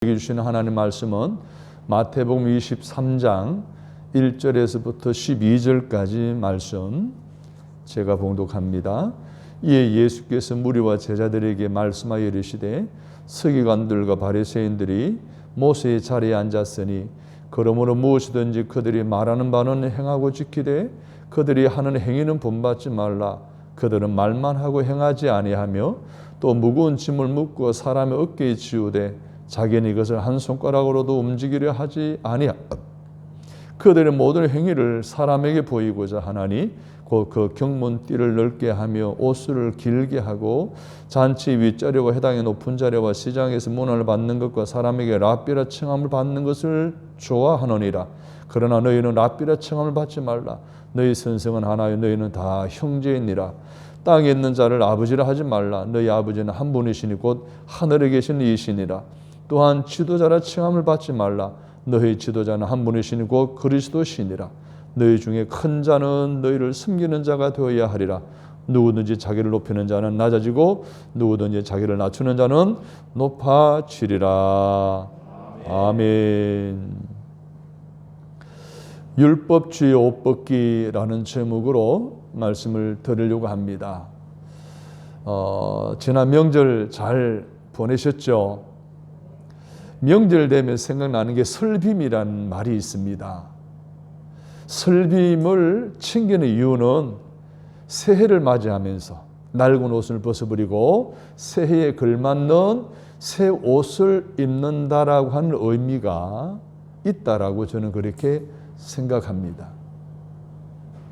주시는 하나님 말씀은 마태복음 23장 1절에서부터 12절까지 말씀 제가 봉독합니다. 이에 예수께서 무리와 제자들에게 말씀하여 이르시되 서기관들과 바리새인들이 모세의 자리에 앉았으니 그러므로 무엇이든지 그들이 말하는 바는 행하고 지키되 그들이 하는 행위는 본받지 말라. 그들은 말만 하고 행하지 아니하며 또 무거운 짐을 묶고 사람의 어깨에 지우되 자기는 이것을 한 손가락으로도 움직이려 하지 아니하. 그들의 모든 행위를 사람에게 보이고자 하나니 곧 그 경문띠를 넓게 하며 옷을 길게 하고 잔치 윗자리와 해당의 높은 자리와 시장에서 문화를 받는 것과 사람에게 랍비라 칭함을 받는 것을 좋아하느니라. 그러나 너희는 랍비라 칭함을 받지 말라. 너희 선생은 하나요 너희는 다 형제이니라. 땅에 있는 자를 아버지라 하지 말라. 너희 아버지는 한 분이시니 곧 하늘에 계신 이시니라. 또한 지도자라 칭함을 받지 말라. 너희 지도자는 한 분이시니 곧 그리스도시니라. 너희 중에 큰 자는 너희를 섬기는 자가 되어야 하리라. 누구든지 자기를 높이는 자는 낮아지고 누구든지 자기를 낮추는 자는 높아지리라. 아멘. 율법주의 옷벗기라는 제목으로 말씀을 드리려고 합니다. 지난 명절 잘 보내셨죠? 명절 되면 생각나는 게 설빔이라는 말이 있습니다. 설빔을 챙기는 이유는 새해를 맞이하면서 낡은 옷을 벗어버리고 새해에 걸맞는 새 옷을 입는다라고 하는 의미가 있다라고 저는 그렇게 생각합니다.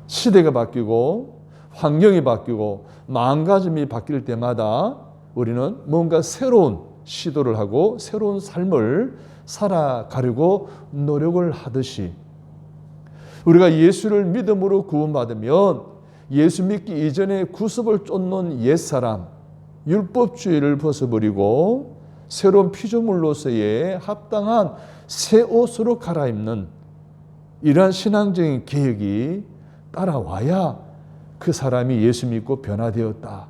시대가 바뀌고 환경이 바뀌고 마음가짐이 바뀔 때마다 우리는 뭔가 새로운 시도를 하고 새로운 삶을 살아가려고 노력을 하듯이 우리가 예수를 믿음으로 구원받으면 예수 믿기 이전에 구습을 쫓는 옛사람, 율법주의를 벗어버리고 새로운 피조물로서의 합당한 새 옷으로 갈아입는 이러한 신앙적인 개혁이 따라와야 그 사람이 예수 믿고 변화되었다.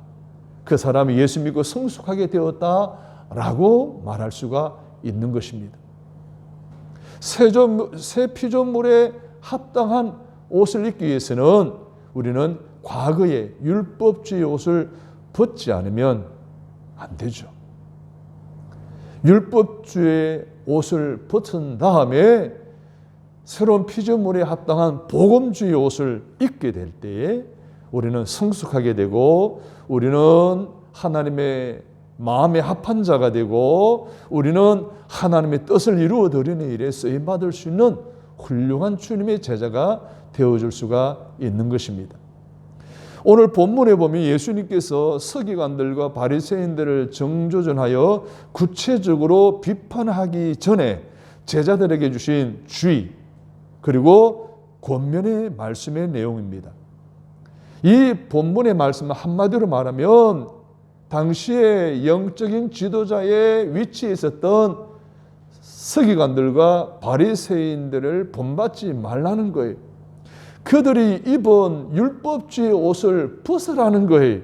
그 사람이 예수 믿고 성숙하게 되었다. 라고 말할 수가 있는 것입니다. 새 피조물에 합당한 옷을 입기 위해서는 우리는 과거의 율법주의 옷을 벗지 않으면 안 되죠. 율법주의 옷을 벗은 다음에 새로운 피조물에 합당한 복음주의 옷을 입게 될 때에 우리는 성숙하게 되고 우리는 하나님의 마음에 합한 자가 되고 우리는 하나님의 뜻을 이루어 드리는 일에 쓰임받을 수 있는 훌륭한 주님의 제자가 되어줄 수가 있는 것입니다. 오늘 본문에 보면 예수님께서 서기관들과 바리새인들을 정조준하여 구체적으로 비판하기 전에 제자들에게 주신 주의 그리고 권면의 말씀의 내용입니다. 이 본문의 말씀은 한마디로 말하면 당시의 영적인 지도자의 위치에 있었던 서기관들과 바리새인들을 본받지 말라는 거예요. 그들이 입은 율법주의 옷을 벗으라는 거예요.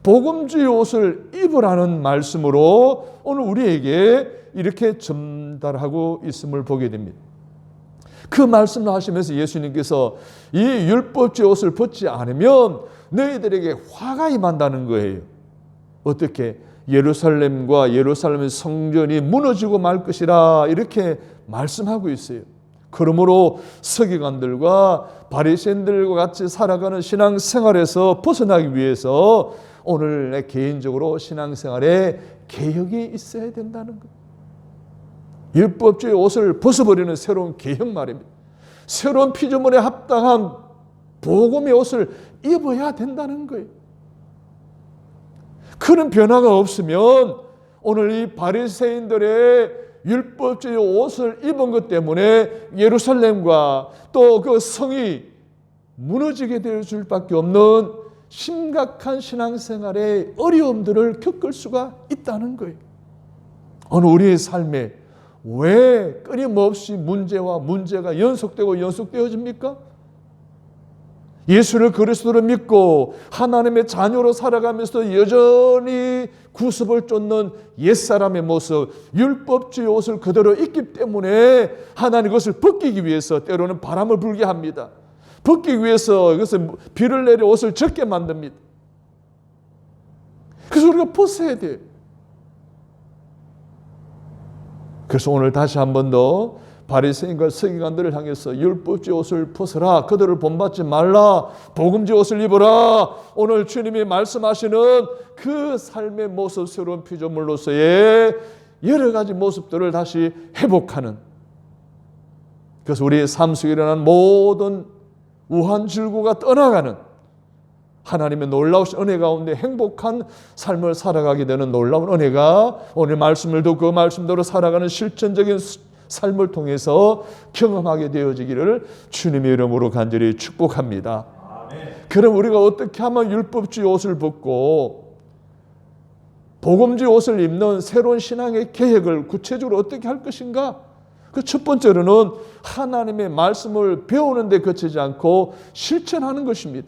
복음주의 옷을 입으라는 말씀으로 오늘 우리에게 이렇게 전달하고 있음을 보게 됩니다. 그 말씀을 하시면서 예수님께서 이 율법주의 옷을 벗지 않으면 너희들에게 화가 임한다는 거예요. 어떻게? 예루살렘과 예루살렘의 성전이 무너지고 말 것이라 이렇게 말씀하고 있어요. 그러므로 서기관들과 바리새인들과 같이 살아가는 신앙생활에서 벗어나기 위해서 오늘 내 개인적으로 신앙생활에 개혁이 있어야 된다는 거예요. 율법주의 옷을 벗어버리는 새로운 개혁 말입니다. 새로운 피조물에 합당한 복음의 옷을 입어야 된다는 거예요. 그런 변화가 없으면 오늘 이 바리새인들의 율법주의 옷을 입은 것 때문에 예루살렘과 또 그 성이 무너지게 될 수밖에 없는 심각한 신앙생활의 어려움들을 겪을 수가 있다는 거예요. 오늘 우리의 삶에 왜 끊임없이 문제가 연속되고 연속되어집니까? 예수를 그리스도로 믿고 하나님의 자녀로 살아가면서 여전히 구습을 쫓는 옛사람의 모습, 율법주의 옷을 그대로 입기 때문에 하나님 그것을 벗기기 위해서 때로는 바람을 불게 합니다. 벗기기 위해서 이것을 비를 내려 옷을 젖게 만듭니다. 그래서 우리가 벗어야 돼요. 그래서 오늘 다시 한 번 더 바리새인과 서기관들을 향해서 율법주의 옷을 벗어라. 그들을 본받지 말라. 복음주의 옷을 입어라. 오늘 주님이 말씀하시는 그 삶의 모습, 새로운 피조물로서의 여러 가지 모습들을 다시 회복하는, 그래서 우리의 삶 속에 일어난 모든 우한 질고가 떠나가는 하나님의 놀라우신 은혜 가운데 행복한 삶을 살아가게 되는 놀라운 은혜가 오늘 말씀을 듣고 그 말씀대로 살아가는 실천적인 삶을 통해서 경험하게 되어지기를 주님의 이름으로 간절히 축복합니다. 아멘. 그럼 우리가 어떻게 하면 율법주의 옷을 벗고 복음주의 옷을 입는 새로운 신앙의 계획을 구체적으로 어떻게 할 것인가? 그 첫 번째로는 하나님의 말씀을 배우는 데 그치지 않고 실천하는 것입니다.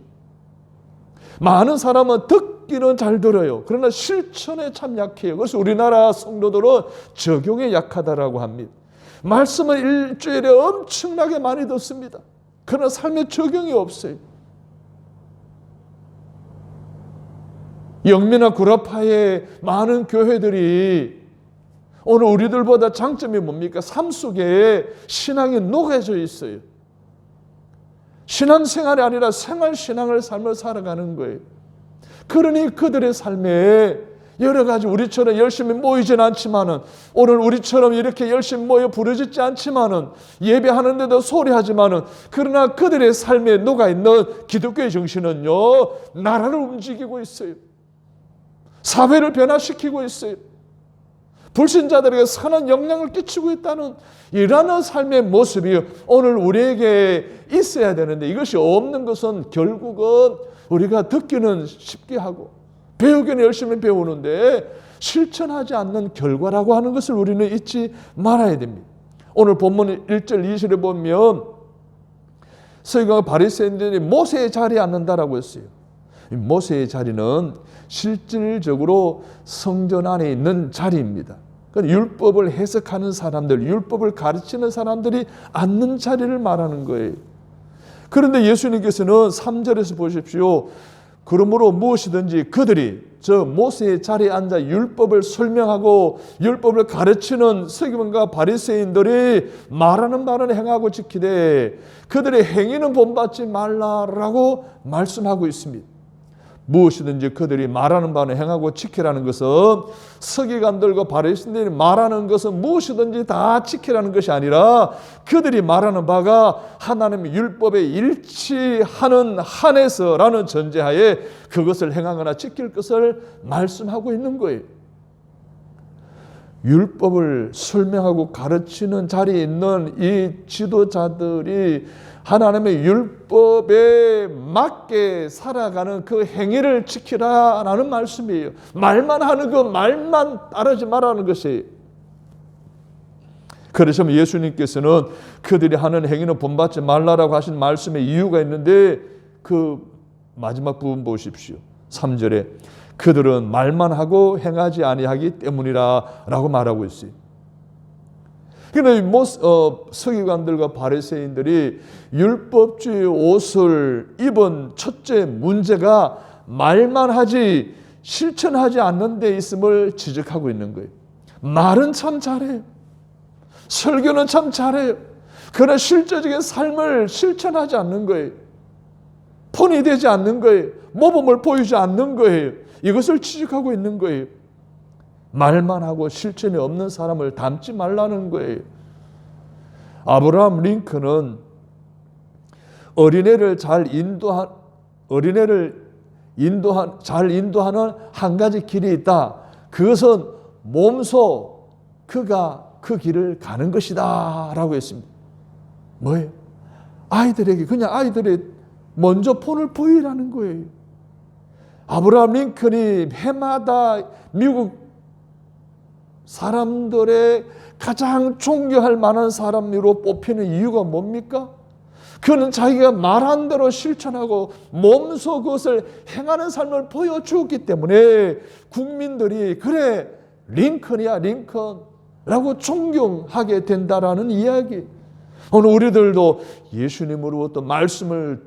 많은 사람은 듣기는 잘 들어요. 그러나 실천에 참 약해요. 그래서 우리나라 성도들은 적용에 약하다라고 합니다. 말씀을 일주일에 엄청나게 많이 듣습니다. 그러나 삶에 적용이 없어요. 영미나 구라파의 많은 교회들이 오늘 우리들보다 장점이 뭡니까? 삶 속에 신앙이 녹아져 있어요. 신앙생활이 아니라 생활신앙을 삶을 살아가는 거예요. 그러니 그들의 삶에 여러 가지 우리처럼 열심히 모이진 않지만은, 오늘 우리처럼 이렇게 열심히 모여 부르짖지 않지만은, 예배하는데도 소리하지만은, 그러나 그들의 삶에 녹아있는 기독교의 정신은요, 나라를 움직이고 있어요. 사회를 변화시키고 있어요. 불신자들에게 선한 영향을 끼치고 있다는 이러한 삶의 모습이 오늘 우리에게 있어야 되는데, 이것이 없는 것은 결국은 우리가 듣기는 쉽게 하고 배우기는 열심히 배우는데 실천하지 않는 결과라고 하는 것을 우리는 잊지 말아야 됩니다. 오늘 본문 1절 2절에 보면 서기관과 바리새인들이 모세의 자리에 앉는다라고 했어요. 모세의 자리는 실질적으로 성전 안에 있는 자리입니다. 율법을 해석하는 사람들, 율법을 가르치는 사람들이 앉는 자리를 말하는 거예요. 그런데 예수님께서는 3절에서 보십시오. 그러므로 무엇이든지 그들이 저 모세의 자리에 앉아 율법을 설명하고 율법을 가르치는 서기관과 바리새인들이 말하는 말은 행하고 지키되 그들의 행위는 본받지 말라라고 말씀하고 있습니다. 무엇이든지 그들이 말하는 바는 행하고 지키라는 것은 서기관들과 바리새인들이 말하는 것은 무엇이든지 다 지키라는 것이 아니라 그들이 말하는 바가 하나님의 율법에 일치하는 한에서라는 전제하에 그것을 행하거나 지킬 것을 말씀하고 있는 거예요. 율법을 설명하고 가르치는 자리에 있는 이 지도자들이 하나님의 율법에 맞게 살아가는 그 행위를 지키라라는 말씀이에요. 말만 하는 그 말만 따르지 말라는 것이에요. 그래서 예수님께서는 그들이 하는 행위는 본받지 말라라고 하신 말씀에 이유가 있는데 그 마지막 부분 보십시오. 3절에 그들은 말만 하고 행하지 아니하기 때문이라 라고 말하고 있어요. 그런데 서기관들과 바리새인들이 율법주의 옷을 입은 첫째 문제가 말만 하지 실천하지 않는 데 있음을 지적하고 있는 거예요. 말은 참 잘해요. 설교는 참 잘해요. 그러나 실제적인 삶을 실천하지 않는 거예요. 폰이 되지 않는 거예요. 모범을 보이지 않는 거예요. 이것을 지적하고 있는 거예요. 말만 하고 실천이 없는 사람을 닮지 말라는 거예요. 아브라함 링컨은 어린애를 잘 인도하는 한 가지 길이 있다. 그것은 몸소 그가 그 길을 가는 것이다 라고 했습니다. 뭐예요? 아이들에게 그냥 아이들이 먼저 폰을 보이라는 거예요. 아브라함 링컨이 해마다 미국 사람들의 가장 존경할 만한 사람으로 뽑히는 이유가 뭡니까? 그는 자기가 말한 대로 실천하고 몸소 그것을 행하는 삶을 보여주었기 때문에 국민들이 그래 링컨이야 링컨라고 존경하게 된다라는 이야기. 오늘 우리들도 예수님으로부터 말씀을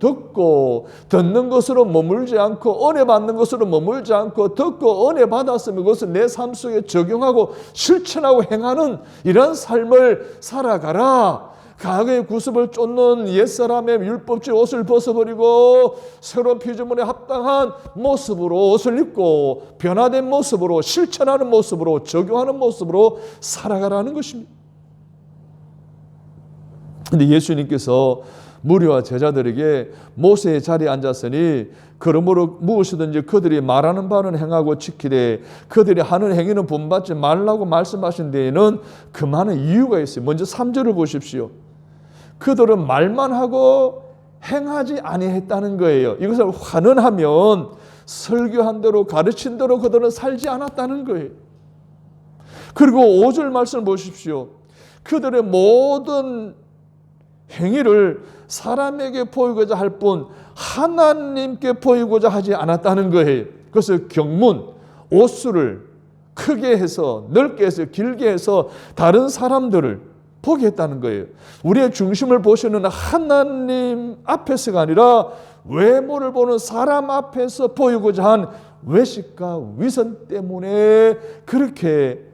듣는 것으로 머물지 않고 은혜 받는 것으로 머물지 않고 듣고 은혜 받았으면 그것을 내 삶 속에 적용하고 실천하고 행하는 이런 삶을 살아가라. 과거의 구습을 쫓는 옛사람의 율법주의 옷을 벗어버리고 새로운 피조물에 합당한 모습으로 옷을 입고 변화된 모습으로 실천하는 모습으로 적용하는 모습으로 살아가라는 것입니다. 근데 예수님께서 무리와 제자들에게 모세의 자리에 앉았으니 그러므로 무엇이든지 그들이 말하는 바는 행하고 지키되 그들이 하는 행위는 본받지 말라고 말씀하신 데에는 그 많은 이유가 있어요. 먼저 3절을 보십시오. 그들은 말만 하고 행하지 아니했다는 거예요. 이것을 환원하면 설교한 대로 가르친 대로 그들은 살지 않았다는 거예요. 그리고 5절 말씀을 보십시오. 그들의 모든 행위를 사람에게 보이고자 할 뿐 하나님께 보이고자 하지 않았다는 거예요. 그래서 경문, 옷수를 크게 해서 넓게 해서 길게 해서 다른 사람들을 보게 했다는 거예요. 우리의 중심을 보시는 하나님 앞에서가 아니라 외모를 보는 사람 앞에서 보이고자 한 외식과 위선 때문에 그렇게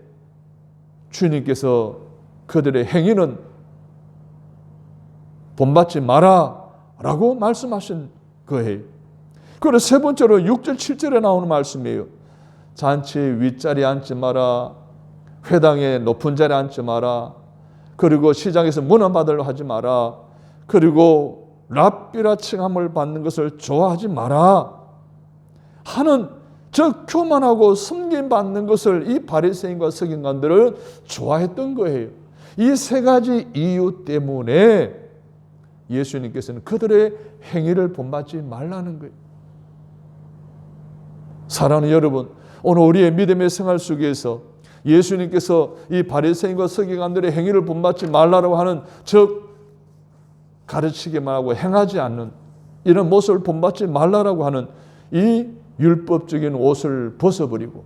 주님께서 그들의 행위는 본받지 마라 라고 말씀하신 거예요. 그리고 세 번째로 6절 7절에 나오는 말씀이에요. 잔치 윗자리에 앉지 마라. 회당의 높은 자리에 앉지 마라. 그리고 시장에서 문안받으려 하지 마라. 그리고 랍비라 칭함을 받는 것을 좋아하지 마라 하는 저 교만하고 섬김받는 것을 이 바리새인과 서기관들은 좋아했던 거예요. 이 세 가지 이유 때문에 예수님께서는 그들의 행위를 본받지 말라는 거예요. 사랑하는 여러분, 오늘 우리의 믿음의 생활 속에서 예수님께서 이 바리새인과 서기관들의 행위를 본받지 말라고 하는 즉 가르치기만 하고 행하지 않는 이런 모습을 본받지 말라고 하는 이 율법적인 옷을 벗어버리고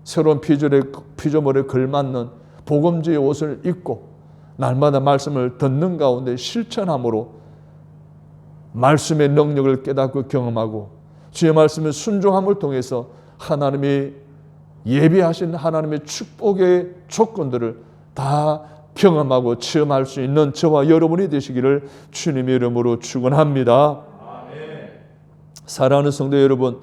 새로운 피조물에 걸맞는 복음주의 옷을 입고 날마다 말씀을 듣는 가운데 실천함으로 말씀의 능력을 깨닫고 경험하고 주의 말씀의 순종함을 통해서 하나님이 예비하신 하나님의 축복의 조건들을 다 경험하고 체험할 수 있는 저와 여러분이 되시기를 주님의 이름으로 축원합니다. 아멘. 사랑하는 성도 여러분,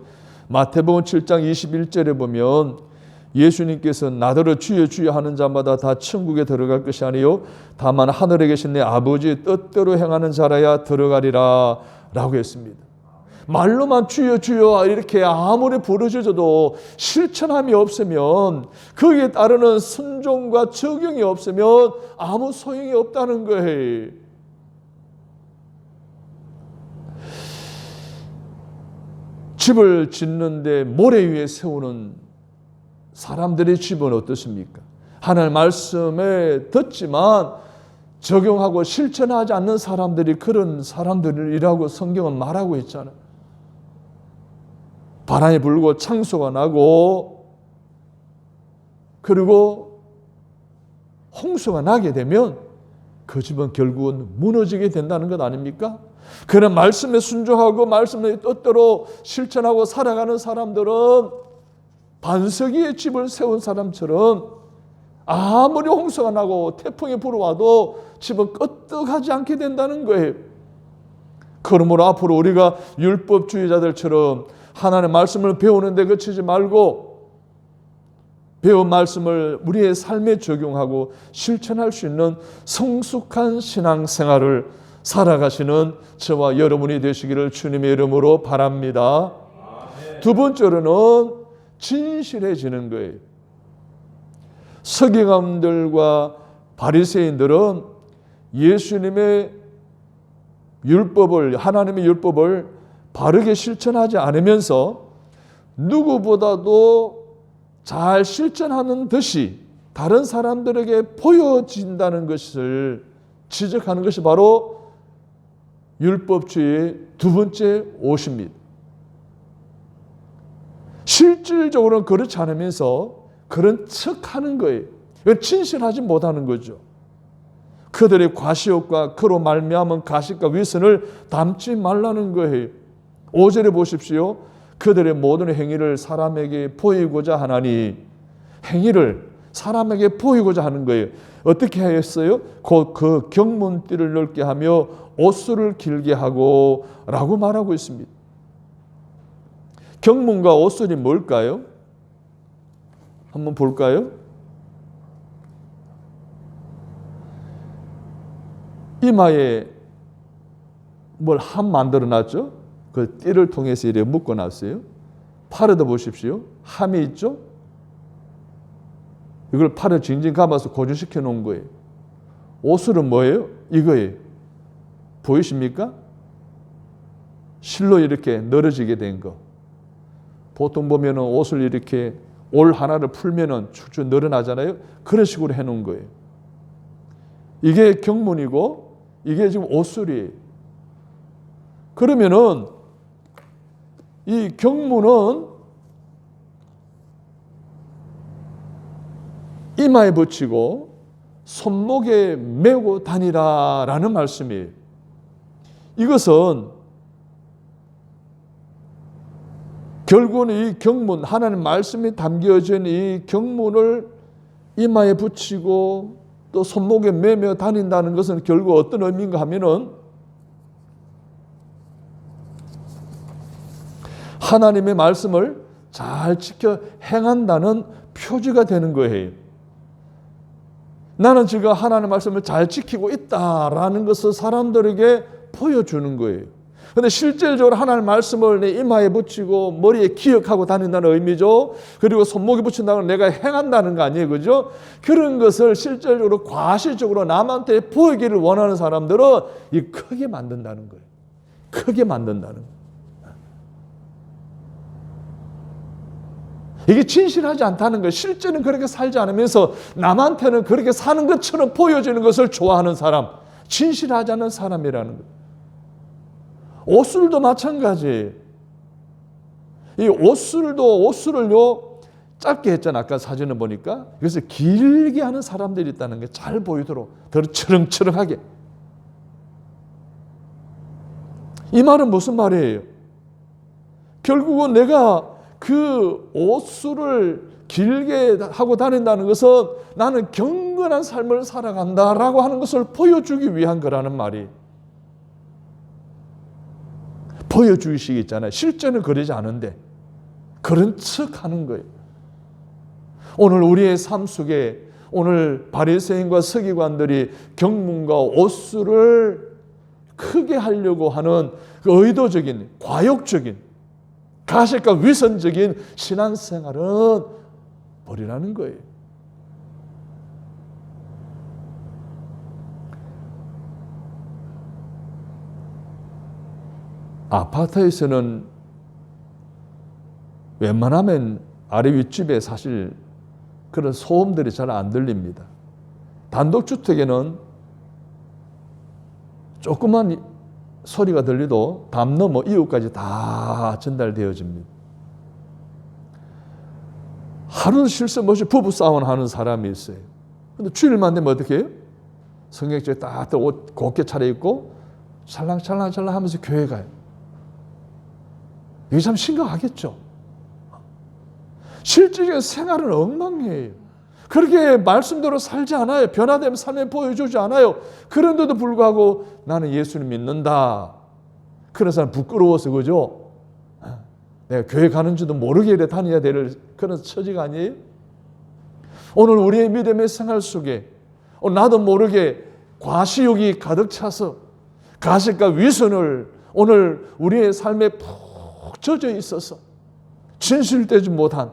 마태복음 7장 21절에 보면 예수님께서 나더러 주여 주여 하는 자마다 다 천국에 들어갈 것이 아니요 다만 하늘에 계신 내 아버지의 뜻대로 행하는 자라야 들어가리라 라고 했습니다. 말로만 주여 주여 이렇게 아무리 부르짖어도 실천함이 없으면 거기에 따르는 순종과 적용이 없으면 아무 소용이 없다는 거예요. 집을 짓는데 모래 위에 세우는 사람들의 집은 어떻습니까? 하나님 말씀에 듣지만 적용하고 실천하지 않는 사람들이 그런 사람들이라고 성경은 말하고 있잖아요. 바람이 불고 창수가 나고 그리고 홍수가 나게 되면 그 집은 결국은 무너지게 된다는 것 아닙니까? 그런 말씀에 순종하고 말씀의 뜻대로 실천하고 살아가는 사람들은 반석이의 집을 세운 사람처럼 아무리 홍수가 나고 태풍이 불어와도 집은 끄떡하지 않게 된다는 거예요. 그러므로 앞으로 우리가 율법주의자들처럼 하나님의 말씀을 배우는데 그치지 말고 배운 말씀을 우리의 삶에 적용하고 실천할 수 있는 성숙한 신앙생활을 살아가시는 저와 여러분이 되시기를 주님의 이름으로 바랍니다. 두 번째로는 진실해지는 거예요. 서기관들과 바리새인들은 예수님의 율법을 하나님의 율법을 바르게 실천하지 않으면서 누구보다도 잘 실천하는 듯이 다른 사람들에게 보여진다는 것을 지적하는 것이 바로 율법주의의 두 번째 옷입니다. 실질적으로는 그렇지 않으면서 그런 척하는 거예요. 진실하지 못하는 거죠. 그들의 과시욕과 그로 말미암은 가식과 위선을 담지 말라는 거예요. 5절에 보십시오. 그들의 모든 행위를 사람에게 보이고자 하나니, 행위를 사람에게 보이고자 하는 거예요. 어떻게 하였어요? 곧 그 경문띠를 넓게 하며 옷수를 길게 하고 라고 말하고 있습니다. 경문과 옷술이 뭘까요? 한번 볼까요? 이마에 뭘 함 만들어 놨죠? 그 띠를 통해서 이렇게 묶어 놨어요. 팔에도 보십시오. 함이 있죠? 이걸 팔에 징징 감아서 고정시켜 놓은 거예요. 옷술은 뭐예요? 이거예요. 보이십니까? 실로 이렇게 늘어지게 된 거. 보통 보면은 옷을 이렇게 올 하나를 풀면은 축축 늘어나잖아요. 그런 식으로 해놓은 거예요. 이게 경문이고 이게 지금 옷술이에요. 그러면은 이 경문은 이마에 붙이고 손목에 메고 다니라라는 말씀이에요. 이것은 결국은 이 경문, 하나님 말씀이 담겨진 이 경문을 이마에 붙이고 또 손목에 매며 다닌다는 것은 결국 어떤 의미인가 하면은 하나님의 말씀을 잘 지켜 행한다는 표지가 되는 거예요. 나는 지금 하나님의 말씀을 잘 지키고 있다라는 것을 사람들에게 보여주는 거예요. 그런데 실질적으로 하나님의 말씀을 내 이마에 붙이고 머리에 기억하고 다닌다는 의미죠. 그리고 손목에 붙인다는 건 내가 행한다는 거 아니에요. 그죠? 그런 것을 실질적으로 과실적으로 남한테 보이기를 원하는 사람들은 이 크게 만든다는 거예요. 크게 만든다는 거예요. 이게 진실하지 않다는 거예요. 실제는 그렇게 살지 않으면서 남한테는 그렇게 사는 것처럼 보여지는 것을 좋아하는 사람, 진실하지 않은 사람이라는 거예요. 옷술도 마찬가지예요. 이 옷술을요 짧게 했잖아. 아까 사진을 보니까. 그래서 길게 하는 사람들이 있다는 게 잘 보이도록 더 처렁처렁하게. 이 말은 무슨 말이에요? 결국은 내가 그 옷술을 길게 하고 다닌다는 것은 나는 경건한 삶을 살아간다라고 하는 것을 보여주기 위한 거라는 말이. 보여주의식이 있잖아요. 실제는 그러지 않은데 그런 척 하는 거예요. 오늘 우리의 삶 속에 오늘 바리새인과 서기관들이 경문과 옷술을 크게 하려고 하는 그 의도적인 과욕적인 가식과 위선적인 신앙생활은 버리라는 거예요. 아파트에서는 웬만하면 아래 윗집에 사실 그런 소음들이 잘 안 들립니다. 단독주택에는 조그만 소리가 들려도 담 넘어 이웃까지 다 전달되어집니다. 하루 실수 없이 부부싸움 하는 사람이 있어요. 근데 주일만 되면 어떻게 해요? 성경책에 딱 옷 곱게 차려입고 찰랑찰랑찰랑 하면서 교회 가요. 이게 참 심각하겠죠. 실질적인 생활은 엉망이에요. 그렇게 말씀대로 살지 않아요. 변화된 삶을 보여주지 않아요. 그런데도 불구하고 나는 예수님 믿는다. 그런 사람 부끄러워서 그죠? 내가 교회 가는지도 모르게 이래 다녀야 될 그런 처지가 아니에요? 오늘 우리의 믿음의 생활 속에 나도 모르게 과시욕이 가득 차서 가식과 위선을 오늘 우리의 삶에 푹 젖어 있어서 진실되지 못한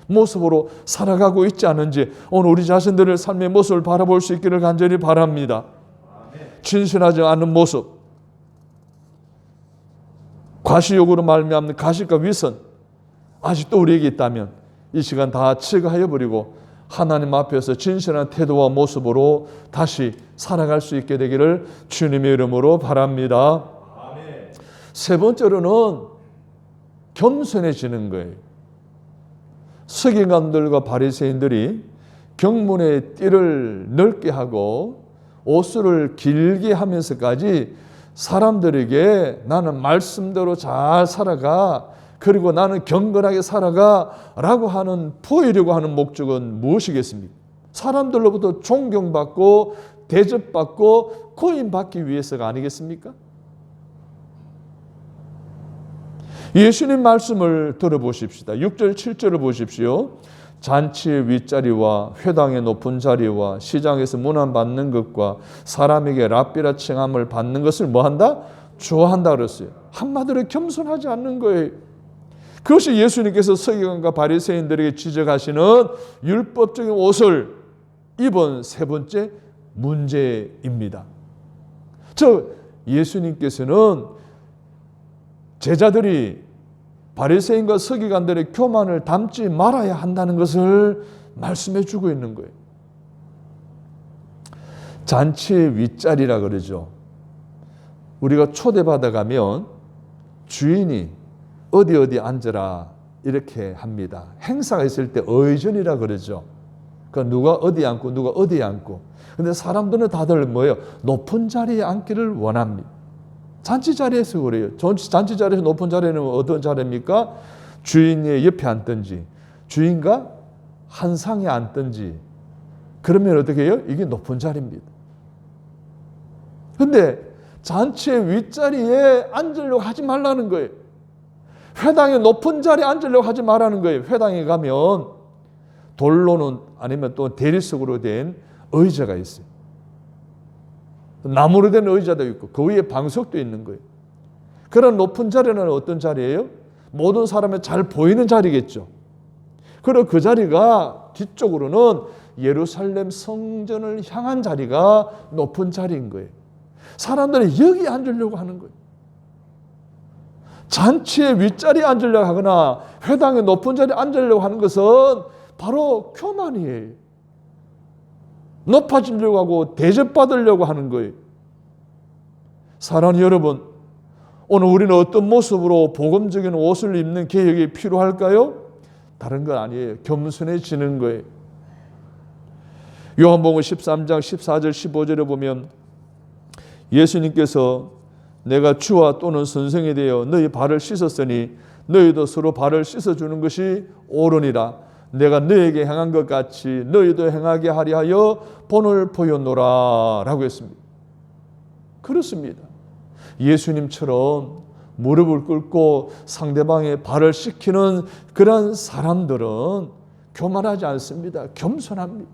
모습으로 살아가고 있지 않은지 오늘 우리 자신들의 삶의 모습을 바라볼 수 있기를 간절히 바랍니다. 진실하지 않은 모습, 과시욕으로 말미암는 가식과 위선 아직도 우리에게 있다면 이 시간 다 치가하여 버리고 하나님 앞에서 진실한 태도와 모습으로 다시 살아갈 수 있게 되기를 주님의 이름으로 바랍니다. 아멘. 세 번째로는 겸손해지는 거예요. 서기관들과 바리새인들이 경문의 띠를 넓게 하고 옷을 길게 하면서까지 사람들에게 나는 말씀대로 잘 살아가, 그리고 나는 경건하게 살아가 라고 하는 보이려고 하는 목적은 무엇이겠습니까? 사람들로부터 존경받고 대접받고 고임받기 위해서가 아니겠습니까? 예수님 말씀을 들어보십시다. 6절 7절을 보십시오. 잔치의 윗자리와 회당의 높은 자리와 시장에서 문안받는 것과 사람에게 랍비라 칭함을 받는 것을 뭐한다? 좋아한다 그랬어요. 한마디로 겸손하지 않는 거예요. 그것이 예수님께서 서기관과 바리새인들에게 지적하시는 율법적인 옷을 입은 세 번째 문제입니다. 예수님께서는 제자들이 바리새인과 서기관들의 교만을 담지 말아야 한다는 것을 말씀해 주고 있는 거예요. 잔치의 윗자리라 그러죠. 우리가 초대받아 가면 주인이 어디 앉으라 이렇게 합니다. 행사가 있을 때 의전이라 그러죠. 그러니까 누가 어디 앉고 누가 어디 앉고. 근데 사람들은 다들 뭐예요? 높은 자리에 앉기를 원합니다. 잔치 자리에서 그래요. 잔치 자리에서 높은 자리는 어떤 자리입니까? 주인의 옆에 앉든지 주인과 한 상에 앉든지 그러면 어떻게 해요? 이게 높은 자리입니다. 근데 잔치의 윗자리에 앉으려고 하지 말라는 거예요. 회당의 높은 자리에 앉으려고 하지 말라는 거예요. 회당에 가면 돌로는 아니면 또 대리석으로 된 의자가 있어요. 나무로 된 의자도 있고 그 위에 방석도 있는 거예요. 그런 높은 자리는 어떤 자리예요? 모든 사람이 잘 보이는 자리겠죠. 그리고 그 자리가 뒤쪽으로는 예루살렘 성전을 향한 자리가 높은 자리인 거예요. 사람들이 여기 앉으려고 하는 거예요. 잔치의 윗자리에 앉으려고 하거나 회당의 높은 자리에 앉으려고 하는 것은 바로 교만이에요. 높아지려고 하고 대접받으려고 하는 거예요. 사랑하는 여러분, 오늘 우리는 어떤 모습으로 복음적인 옷을 입는 계획이 필요할까요? 다른 건 아니에요. 겸손해지는 거예요. 요한복음 13장 14절 15절에 보면 예수님께서 내가 주와 또는 선생이 되어 너희 발을 씻었으니 너희도 서로 발을 씻어주는 것이 옳으니라. 내가 너에게 행한 것 같이 너희도 행하게 하려 하여 본을 보였노라 라고 했습니다. 그렇습니다. 예수님처럼 무릎을 꿇고 상대방의 발을 씻기는 그런 사람들은 교만하지 않습니다. 겸손합니다.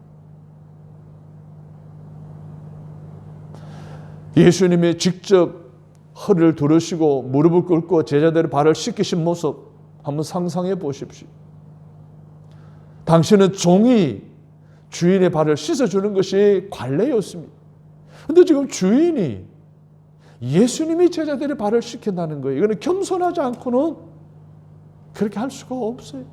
예수님이 직접 허리를 두르시고 무릎을 꿇고 제자들의 발을 씻기신 모습 한번 상상해 보십시오. 당신은 종이 주인의 발을 씻어주는 것이 관례였습니다. 그런데 지금 주인이 예수님이 제자들의 발을 씻긴다는 거예요. 이거는 겸손하지 않고는 그렇게 할 수가 없어요.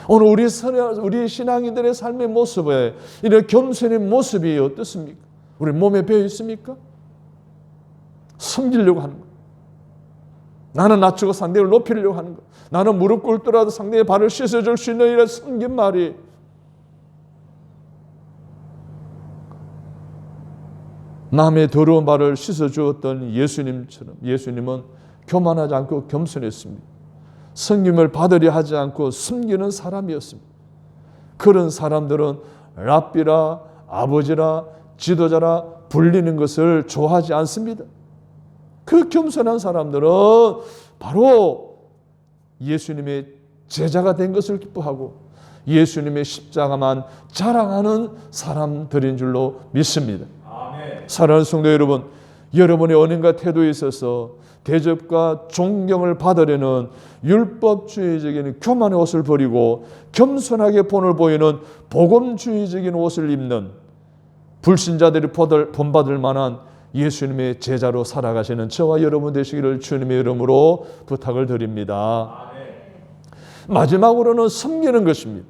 오늘 우리 신앙인들의 삶의 모습에 이런 겸손의 모습이 어떻습니까? 우리 몸에 배어 있습니까? 섬기려고 하는 거예요. 나는 낮추고 상대를 높이려고 하는 것. 나는 무릎 꿇더라도 상대의 발을 씻어줄 수 있는 이런 섬긴 말이 남의 더러운 발을 씻어주었던 예수님처럼 예수님은 교만하지 않고 겸손했습니다. 섬김을 받으려 하지 않고 숨기는 사람이었습니다. 그런 사람들은 랍비라 아버지라 지도자라 불리는 것을 좋아하지 않습니다. 그 겸손한 사람들은 바로 예수님의 제자가 된 것을 기뻐하고 예수님의 십자가만 자랑하는 사람들인 줄로 믿습니다. 아멘. 사랑하는 성도 여러분, 여러분의 언행과 태도에 있어서 대접과 존경을 받으려는 율법주의적인 교만의 옷을 버리고 겸손하게 본을 보이는 복음주의적인 옷을 입는 불신자들이 본받을 만한 예수님의 제자로 살아가시는 저와 여러분 되시기를 주님의 이름으로 부탁을 드립니다. 아멘. 마지막으로는 섬기는 것입니다.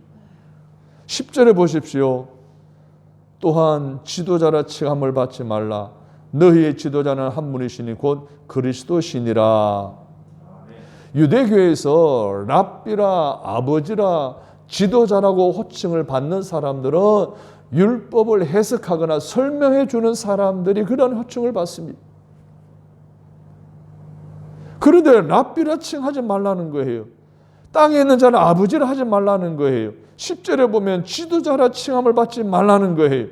10절에 보십시오. 또한 지도자라 칭함을 받지 말라. 너희의 지도자는 한 분이시니 곧 그리스도시니라. 유대교에서 랍비라, 아버지라, 지도자라고 호칭을 받는 사람들은 율법을 해석하거나 설명해 주는 사람들이 그런 호칭을 받습니다. 그런데 랍비라 칭하지 말라는 거예요. 땅에 있는 자는 아버지라 하지 말라는 거예요. 10절에 보면 지도자라 칭함을 받지 말라는 거예요.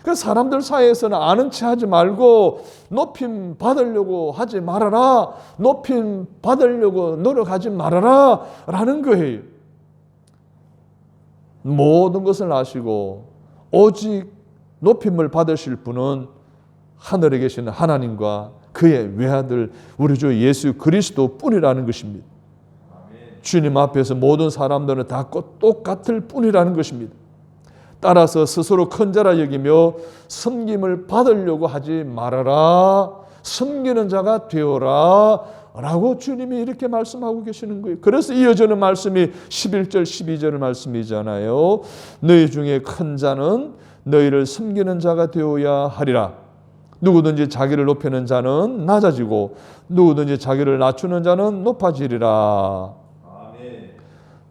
그래서 사람들 사이에서는 아는 체 하지 말고 높임 받으려고 하지 말아라. 높임 받으려고 노력하지 말아라 라는 거예요. 모든 것을 아시고 오직 높임을 받으실 분은 하늘에 계시는 하나님과 그의 외아들 우리 주 예수 그리스도 뿐이라는 것입니다. 주님 앞에서 모든 사람들은 다 똑같을 뿐이라는 것입니다. 따라서 스스로 큰 자라 여기며 섬김을 받으려고 하지 말아라. 섬기는 자가 되어라 라고 주님이 이렇게 말씀하고 계시는 거예요. 그래서 이어지는 말씀이 11절 12절 말씀이잖아요. 너희 중에 큰 자는 너희를 섬기는 자가 되어야 하리라. 누구든지 자기를 높이는 자는 낮아지고 누구든지 자기를 낮추는 자는 높아지리라.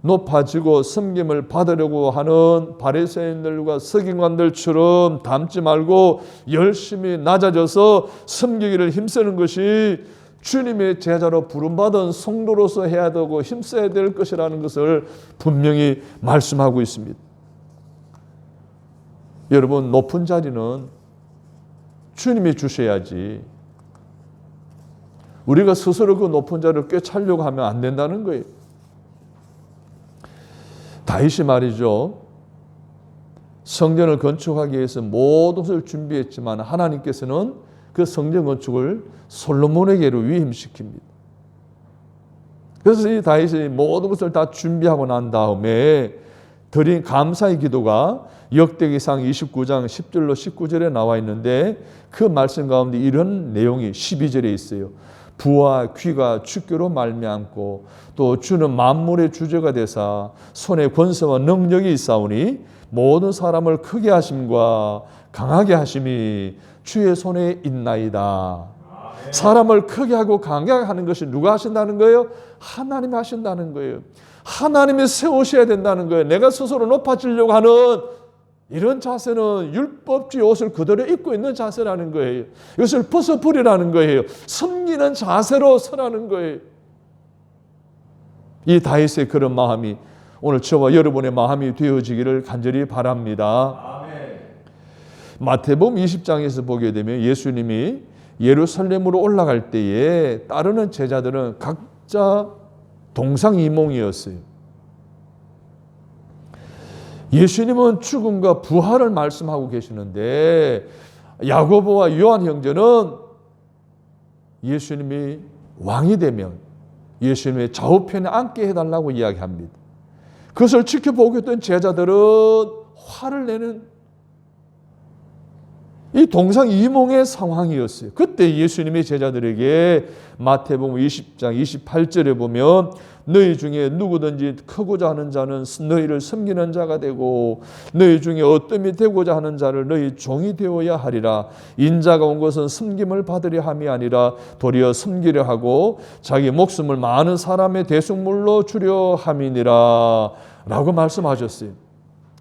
높아지고 섬김을 받으려고 하는 바리새인들과 서기관들처럼 닮지 말고 열심히 낮아져서 섬기기를 힘쓰는 것이 주님의 제자로 부름받은 성도로서 해야 되고 힘써야 될 것이라는 것을 분명히 말씀하고 있습니다. 여러분, 높은 자리는 주님이 주셔야지 우리가 스스로 그 높은 자리를 꿰차려고 하면 안 된다는 거예요. 다윗이 말이죠. 성전을 건축하기 위해서 모든 것을 준비했지만 하나님께서는 그 성전 건축을 솔로몬에게로 위임시킵니다. 그래서 이 다윗이 모든 것을 다 준비하고 난 다음에 드린 감사의 기도가 역대기상 29장 10절로 19절에 나와 있는데 그 말씀 가운데 이런 내용이 12절에 있어요. 부와 귀가 주께로 말미암고 또 주는 만물의 주제가 되사 손에 권세와 능력이 있사오니 모든 사람을 크게 하심과 강하게 하심이 주의 손에 있나이다. 사람을 크게 하고 강하게 하는 것이 누가 하신다는 거예요? 하나님이 하신다는 거예요. 하나님이 세우셔야 된다는 거예요. 내가 스스로 높아지려고 하는 이런 자세는 율법주의 옷을 그대로 입고 있는 자세라는 거예요. 이것을 벗어버리라는 거예요. 섬기는 자세로 서라는 거예요. 이 다윗의 그런 마음이 오늘 저와 여러분의 마음이 되어지기를 간절히 바랍니다. 아멘. 마태복음 20장에서 보게 되면 예수님이 예루살렘으로 올라갈 때에 따르는 제자들은 각자 동상이몽이었어요. 예수님은 죽음과 부활을 말씀하고 계시는데 야고보와 요한 형제는 예수님이 왕이 되면 예수님의 좌우편에 앉게 해달라고 이야기합니다. 그것을 지켜보고 있던 제자들은 화를 내는 이 동상이몽의 상황이었어요. 그때 예수님이 제자들에게 마태복음 20장 28절에 보면 너희 중에 누구든지 크고자 하는 자는 너희를 섬기는 자가 되고 너희 중에 어뜸이 되고자 하는 자를 너희 종이 되어야 하리라. 인자가 온 것은 섬김을 받으려 함이 아니라 도리어 섬기려 하고 자기 목숨을 많은 사람의 대속물로 주려 함이니라 라고 말씀하셨어요.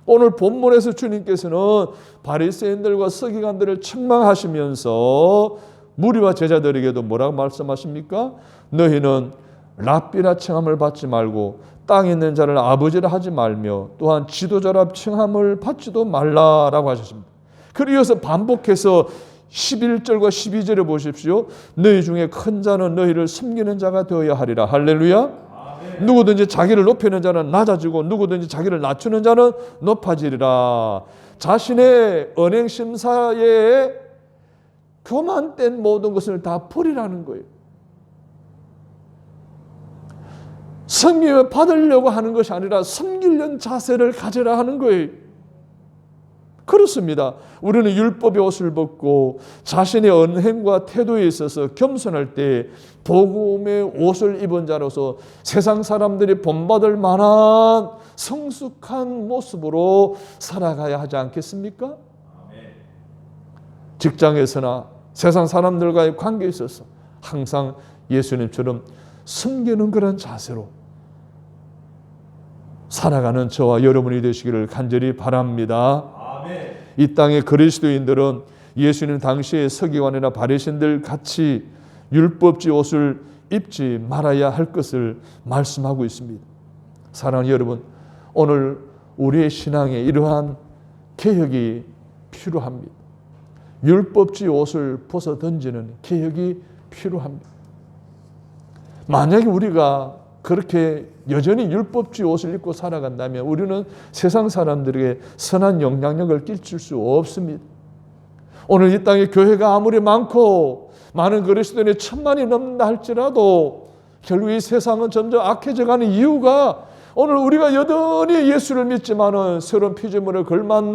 오늘 본문에서 주님께서는 바리새인들과 서기관들을 책망하시면서 무리와 제자들에게도 뭐라고 말씀하십니까? 너희는 랍비라 칭함을 받지 말고 땅에 있는 자를 아버지라 하지 말며 또한 지도자라 칭함을 받지도 말라라고 하셨습니다. 그리고 이어서 반복해서 11절과 12절에 보십시오. 너희 중에 큰 자는 너희를 섬기는 자가 되어야 하리라. 할렐루야. 누구든지 자기를 높이는 자는 낮아지고 누구든지 자기를 낮추는 자는 높아지리라. 자신의 언행심사에 교만된 모든 것을 다 버리라는 거예요. 섬김을 받으려고 하는 것이 아니라 섬기려는 자세를 가지라 하는 거예요. 그렇습니다. 우리는 율법의 옷을 벗고 자신의 언행과 태도에 있어서 겸손할 때 복음의 옷을 입은 자로서 세상 사람들이 본받을 만한 성숙한 모습으로 살아가야 하지 않겠습니까? 직장에서나 세상 사람들과의 관계에 있어서 항상 예수님처럼 숨기는 그런 자세로 살아가는 저와 여러분이 되시기를 간절히 바랍니다. 이 땅의 그리스도인들은 예수님 당시의 서기관이나 바리새인들 같이 율법지 옷을 입지 말아야 할 것을 말씀하고 있습니다. 사랑하는 여러분, 오늘 우리의 신앙에 이러한 개혁이 필요합니다. 율법지 옷을 벗어 던지는 개혁이 필요합니다. 만약에 우리가 그렇게 여전히 율법주의 옷을 입고 살아간다면 우리는 세상 사람들에게 선한 영향력을 끼칠 수 없습니다. 오늘 이 땅에 교회가 아무리 많고 많은 그리스도인이 1000만이 넘는다 할지라도 결국 이 세상은 점점 악해져가는 이유가 오늘 우리가 여전히 예수를 믿지만은 새로운 피조물을 걸맞는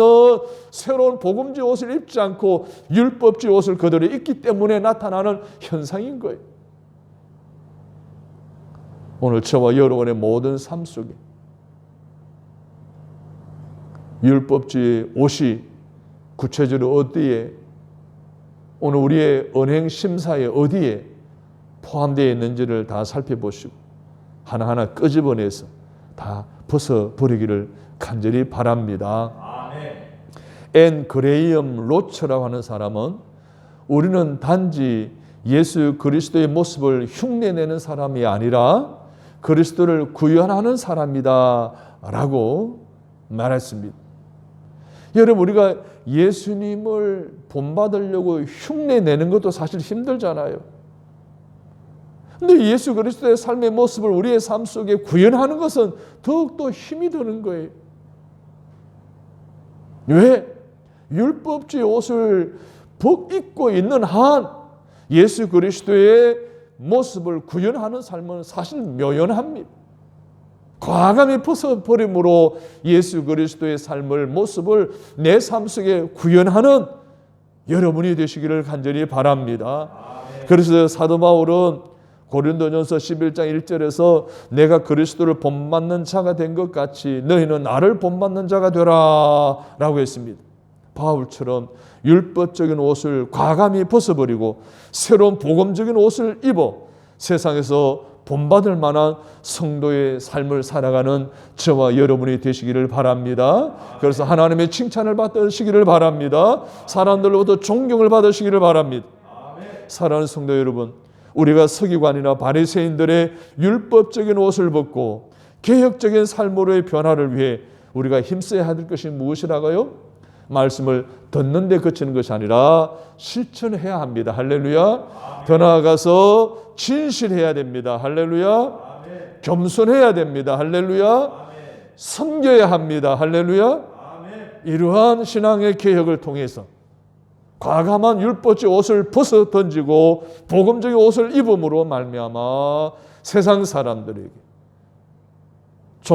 새로운 복음주의 옷을 입지 않고 율법주의 옷을 그대로 입기 때문에 나타나는 현상인 거예요. 오늘 저와 여러분의 모든 삶 속에 율법주의 옷이 구체적으로 어디에, 오늘 우리의 언행 심사에 어디에 포함되어 있는지를 다 살펴보시고 하나하나 끄집어내서 다 벗어버리기를 간절히 바랍니다. 앤 그레이엄 로처라고 하는 사람은 우리는 단지 예수 그리스도의 모습을 흉내내는 사람이 아니라 그리스도를 구현하는 사람이다 라고 말했습니다. 여러분, 우리가 예수님을 본받으려고 흉내내는 것도 사실 힘들잖아요. 근데 예수 그리스도의 삶의 모습을 우리의 삶 속에 구현하는 것은 더욱더 힘이 드는 거예요. 왜? 율법주의 옷을 입고 있는 한 예수 그리스도의 모습을 구현하는 삶은 사실 묘연합니다. 과감히 벗어버림으로 예수 그리스도의 삶을, 모습을 내 삶 속에 구현하는 여러분이 되시기를 간절히 바랍니다. 그래서 사도 바울은 고린도전서 11장 1절에서 내가 그리스도를 본받는 자가 된 것 같이 너희는 나를 본받는 자가 되라 라고 했습니다. 바울처럼 율법적인 옷을 과감히 벗어버리고 새로운 복음적인 옷을 입어 세상에서 본받을 만한 성도의 삶을 살아가는 저와 여러분이 되시기를 바랍니다. 그래서 하나님의 칭찬을 받으시기를 바랍니다. 사람들로부터 존경을 받으시기를 바랍니다. 사랑하는 성도 여러분, 우리가 서기관이나 바리새인들의 율법적인 옷을 벗고 개혁적인 삶으로의 변화를 위해 우리가 힘써야 할 것이 무엇이라고요? 말씀을 듣는 데 그치는 것이 아니라 실천해야 합니다. 할렐루야. 더 나아가서 진실해야 됩니다. 할렐루야. 겸손해야 됩니다. 할렐루야. 섬겨야 합니다. 할렐루야. 이러한 신앙의 개혁을 통해서 과감한 율법주의 옷을 벗어 던지고 복음적인 옷을 입음으로 말미암아 세상 사람들에게